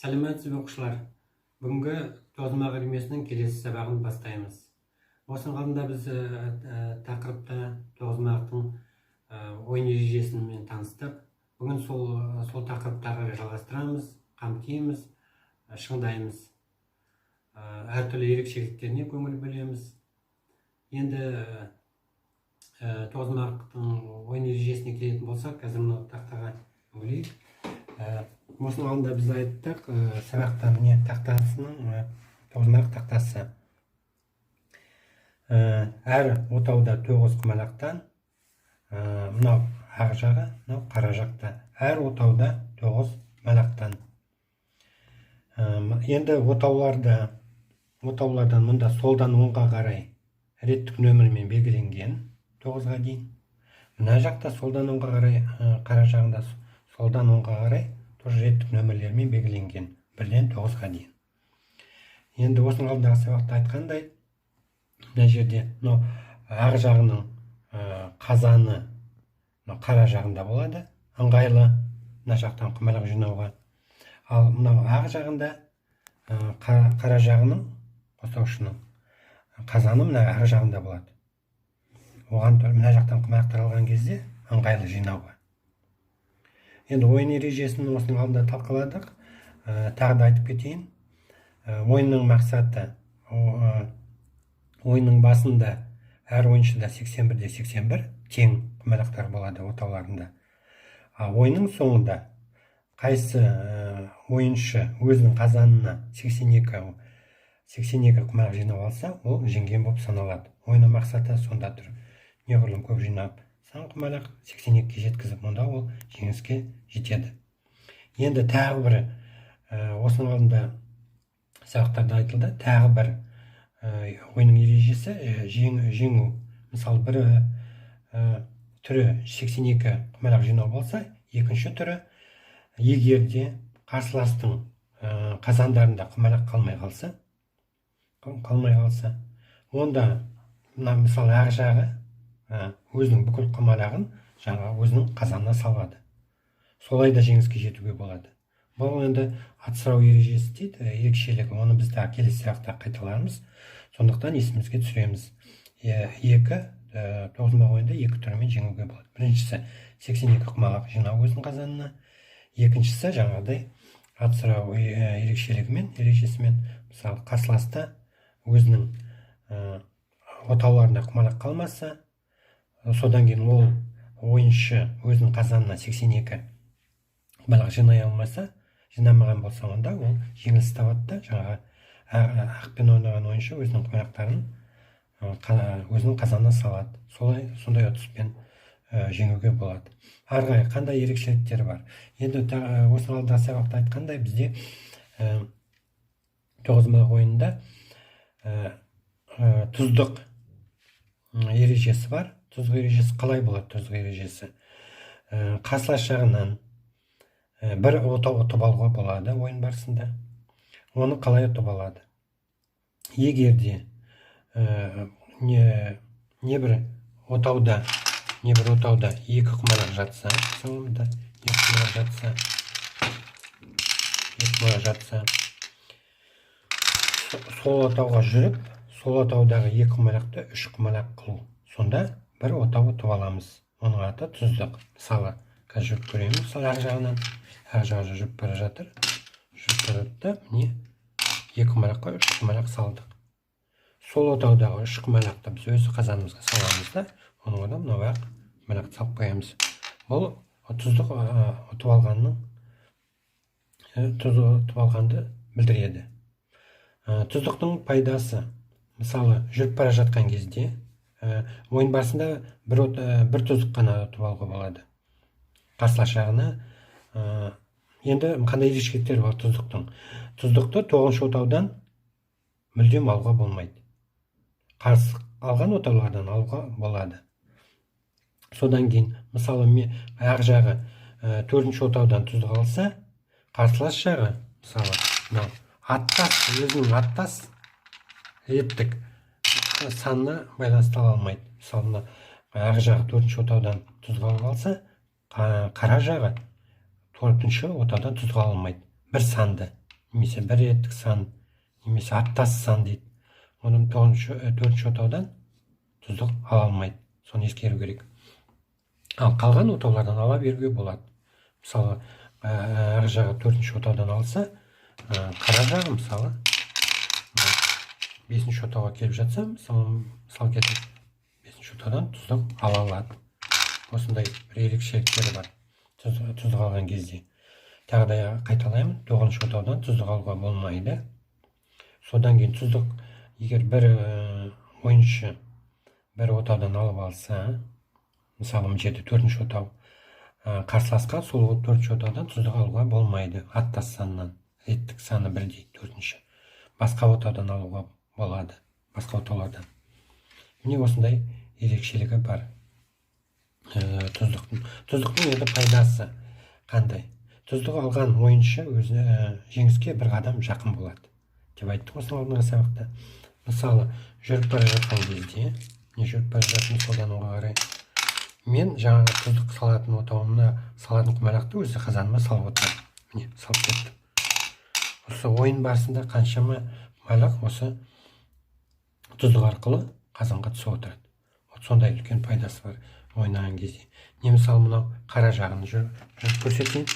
Сәлеметсіз бе оқушылар? Бүгінгі тоғызмақ үйірмесінің келесі сабағын бастаймыз. Осының алдында біз тақырыпта тоғызмақтың ойын ережесімен таныстық. Бүгін сол тақырыптарға жалғастырамыз, қамтимыз, шыңдаймыз. Әртүрлі ерекшеліктеріне көңіл бөлеміз. Енді тоғызмақтың ойын ережесіне келетін болсақ, қазір мына тақтаға үңілейік. Осының алдында біз айттық, сабақта міне тақтасының тоғызмақ тақтасы. Әр отауда 9 құмалақтан, мынау ақ жағы, мынау қара жақта. Әр отауда 9 құмалақтан. Енді отаулардан мұнда солдан оңға қарай реттік нөмірмен белгіленген 9-ға дейін. Мына жақта солдан оңға қарай, қара жағында солдан оңға қарай тоже реттік нөмірлермен белгіленген 1-ден 9-ға дейін. Енді осының алдындағы сабақта айтқандай, мына жерде ақ жағының қазаны қара жағында болады, ыңғайлы мына жақтан құмалақ жинауға. Ал мынау ақ жағында қара жағының қосаушының қазаны мына ақ жағында болады. Оған мына жақтан құмалақтар алған кезде ыңғайлы жинауға. Енді ойын ережесін осының алдында талқыладық. Тағы да айтып кетейін. Ойынның мақсаты, ойынның басында әр ойыншыда 81-де 81 тең құмалақтар болады отауларында. Ойынның соңында қайсы ойыншы өзінің қазанына 82 құмалақ жинап алса, ол жеңген болып саналады. Ойынның мақсаты сонда тұр. Неғұрлым көп жинап, сан құмалақ 82-ге жеткізіп, мұнда ол жеңіске жетеді. Енді тағы бір, осының алдында сабақтарда айтылды, тағы бір ойынның ережесі жеңу. Мысалы, бір түрі 82 құмалақ жинау болса, екінші түрі егерде қарсыластың қазандарында құмалақ қалмай қалса, онда мысалы ақ жағы өзінің бүкіл құмалағын өзінің қазанына салады. Солай да жеңіске жетуге болады. Бұл енді атсырау ережесі дейді, ерекшелігі. Оны біз келесі сабақта қайталармыз. Сондықтан есімізге түсіреміз. Тоғызмақ ойында 2 түрімен жеңуге болады. Біріншісі 82 құмалақ жинау өзінің қазанына. Екіншісі жаңағыдай атсырау ерекшелігімен, ережесімен, мысалы қарсыласта өзінің отауларында құмалақ қалмаса, содан кейін ол ойыншы өзінің қазанына 82 құмалақ жинай алмаса, жинамаған болса, онда ол жеңіліс табады да, жаңағы ақпен ойнаған ойыншы өзінің құмалақтарын өзінің қазанына салады. Сондай ұтыспен жеңуге болады. Ары қарай қандай ерекшеліктері бар? Енді осы алдағы сабақта айтқандай, бізде тоғызмақ ойынында тұздық ережесі бар. Тұздық ережесі қалай болады? Тұздық ережесі қарсылас жағынан бір отау ұтып алуға болады ойын барысында. Оны қалай ұтып алады? Егерде небір отауда 2 құмалақ жатса, сол отауға жүріп, сол отаудағы 2 құмалақты 3 құмалақ қылу. Сонда бір отау ұтып аламыз. Оның аты тұздық. Мысалы, қазір жүріп көреміз. Мысалы, ақ жағынан, ақ жағы жүріп бара жатыр. Жүріп бара жатты, міне 2 құмалаққа 3 құмалақ салдық. Сол отаудағы 3 құмалақты біз өз қазанымызға саламыз да, оның одан мынау ақ құмалақты салып қоямыз. Бұл тұздық ұтып алғанды білдіреді. Тұздықтың пайдасы, мысалы, жүріп бара жатқан кезде ойын барысында бір тұздық қана ұтып алуға болады. Қарсылас жағына енді қандай ерекшеліктері бар тұздықтың? Тұздықты 9-шы отаудан мүлдем алуға болмайды. Қарсы алған отаулардан алуға болады. Содан кейін, мысалы, ақ жағы 4-ші отаудан тұздық алса, қарсылас жағы, мысалы, өзінің аттас реттік санына байланысты ала алмайды. Мысалы, ақ жағы 4-ші отаудан тұздық алып алса, қара жағы 4-ші отаудан тұздық ала алмайды. Бір санды немесе бір реттік сан, немесе аттас сан дейді. Оның төртінші отаудан тұздық ала алмайды. Соны ескеру керек. Ал қалған отаулардан ала беруге болады. Мысалы, ар жағы төртінші отаудан алса, қара жағы мысалы бесінші отауға келіп жатса, мысал келтіріп, бесінші отаудан тұздық ала алады. Осындай бір ерекшеліктері бар тұздық алған кезде. Тағы да қайталаймын, тоғызыншы отаудан тұздық алуға болмайды. Содан кейін тұздық, егер бір ойыншы бір отаудан алып алса, мысалы мына жерде төртінші отау қарсыласқа, сол төртінші отаудан тұздық алуға болмайды. Аттас санынан, реттік саны бірдей төртінші. Басқа отаудан алуға болады, басқа отаулардан. Міне осындай ерекшелігі бар тұздықтың. Тұздықтың енді пайдасы қандай? Тұздық алған ойыншы өзі жеңіске бір қадам жақын болады деп айттық осының алдыңғы сабақта. Мысалы, жүріп бара жатқан кезде, жүріп бара жатқан солдан оңға қарай, мен жаңағы тұздық салатын отауымна салатын құмалақты өзі қазаныма салып отырмын. Міне, салып кеттім. Осы ойын барысында қаншама құмалақ осы тұздық арқылы қазанға түсіп отырады. Сондай үлкен пайдасы бар ойнаған кезде. Не мысалы мынау қара жағын жүріп көрсетейін.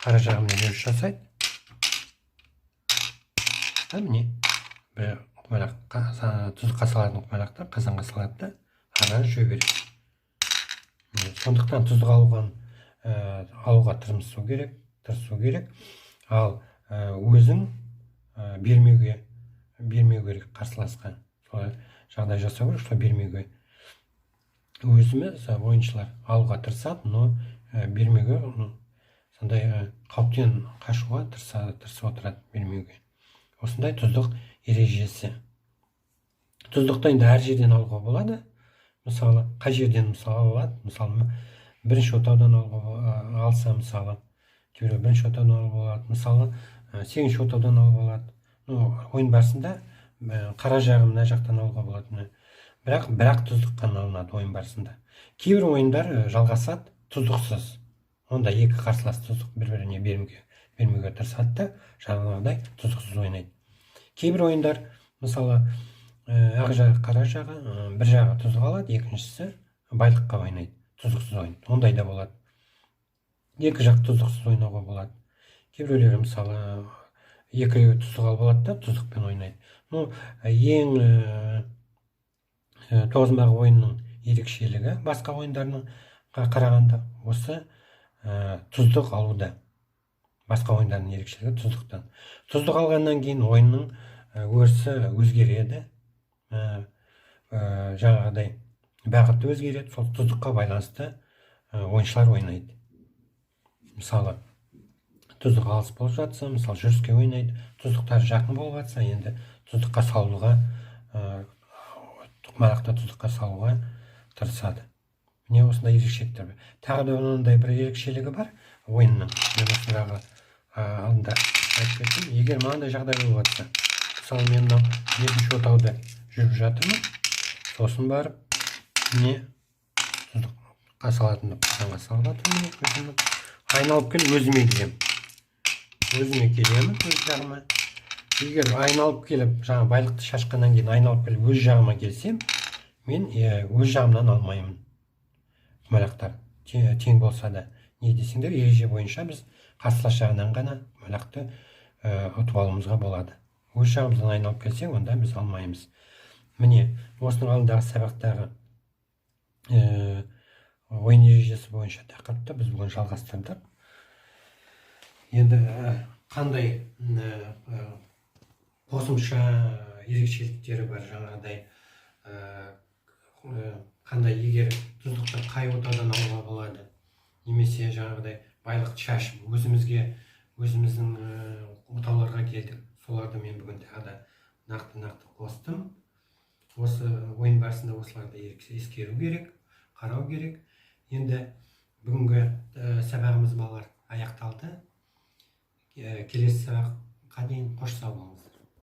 Қара жағымен жүріс жасайды. Міне, бір құмалаққа, тұздыққа салатын құмалақты қазанға салады да, ары жүре береді. Сондықтан тұздық алуға тырысу керек. Ал өзің бермеуге керек қарсыласқа. Солай жағдай жасау керек, солай бермеуге. Өзіміз ойыншылар алуға тырысады, но бермеуге, сондай қауіптен қашуға тырысып отырады, бермеуге. Осындай тұздық ережесі. Тұздықты енді әр жерден алуға болады. Мысалы, қай жерден алады? Мысалы, бірінші отаудан алса, мысалы, бірінші отаудан алуға болады. Мысалы, сегізінші отаудан алуға болады. Ойын барысында қара жағы мына жақтан алуға болады. Бірақ тұздыққан алынады ойын барысында. Кейбір ойындар жалғасады тұздықсыз. Онда екі қарсылас тұздық бір-біріне бермеуге тырысады да, жаңағыдай тұздықсыз ойнайды. Кейбір ойындар, мысалы, ақ жағы, қара жағы, бір жағы тұздық алады, екіншісі байлыққа ойнайды, тұздықсыз ойын. Ондай да болады. Екі жақ тұздықсыз ойнауға болады. Кейбіреулері, мысалы, екі тұздық алып алады да, тұздықпен ойнайды. Ең тоғызындағы ойынның ерекшелігі басқа ойындарына қарағанда осы тұздық алуда. Басқа ойындардың ерекшелігі тұздықтан. Тұздық алғаннан кейін ойынның өрісі өзгереді. Жаңағыдай бағыты өзгереді. Сол тұздыққа байланысты ойыншылар ойнайды. Мысалы, тұздық алыс болып жатса, мысалы жүріске ойнайды. Тұздықтар жақын болып жатса, енді тұздыққа салуға, құмалақты тұздыққа салуға тырысады. Міне осындай ерекшеліктер бар. Тағы да ондай бір ерекшелігі бар ойынның. Мен осындағы алдында айтып кеттім. Егер мынандай жағдай болып жатса, мысалы мен мынау екінші отауда жүріп жатырмын, сосын барып міне тұздыққа салатынды қазанға салып жатырмын. Айналып келіп өзіме келемін. Өз жағыма. Егер айналып келіп, жаңа байлықты шашқаннан кейін айналып келіп өз жағыма келсем, мен өз жағымнан алмаймын. Құмалақтар тең болса да, не десеңдер, ереже бойынша біз қарсылас жағынан ғана құмалақты ұтып алуымызға болады. Өз жағымыздан айналып келсең, онда біз алмаймыз. Міне, осының алдындағы сабақтағы ойын ережесі бойынша тақырыпты біз бүгін жалғастырдық. Енді қандай қосымша ерекшеліктері бар, жаңағыдай қандай, егер тұздықты қай отаудан алуға болады, немесе жаңағыдай байлықты шашып өзіміздің отауларға келдік, соларды мен бүгін тағы да нақты қостым. Осы ойын барысында осыларды ескеру керек, қарау керек. Енді бүгінгі сабағымыз балалар аяқталды. Келесі сабаққа дейін қош сау болыңыз.